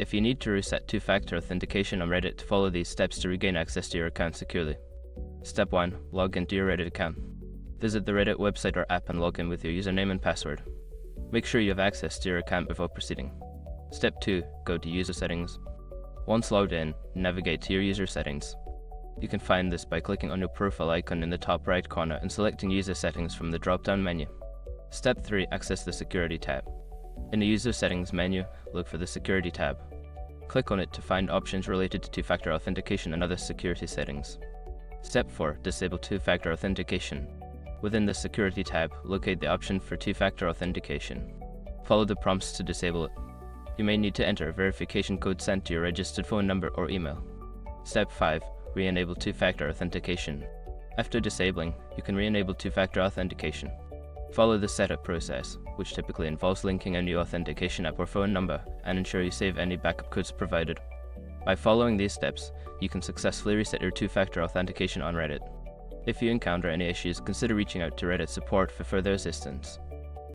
If you need to reset two-factor authentication on Reddit, follow these steps to regain access to your account securely. Step 1. Log into your Reddit account. Visit the Reddit website or app and log in with your username and password. Make sure you have access to your account before proceeding. Step 2. Go to User Settings. Once logged in, navigate to your user settings. You can find this by clicking on your profile icon in the top right corner and selecting User Settings from the drop-down menu. Step 3. Access the Security tab. In the User Settings menu, look for the Security tab. Click on it to find options related to two-factor authentication and other security settings. Step 4. Disable two-factor authentication. Within the Security tab, locate the option for two-factor authentication. Follow the prompts to disable it. You may need to enter a verification code sent to your registered phone number or email. Step 5. Re-enable two-factor authentication. After disabling, you can re-enable two-factor authentication. Follow the setup process, which typically involves linking a new authentication app or phone number, and ensure you save any backup codes provided. By following these steps, you can successfully reset your two-factor authentication on Reddit. If you encounter any issues, consider reaching out to Reddit support for further assistance.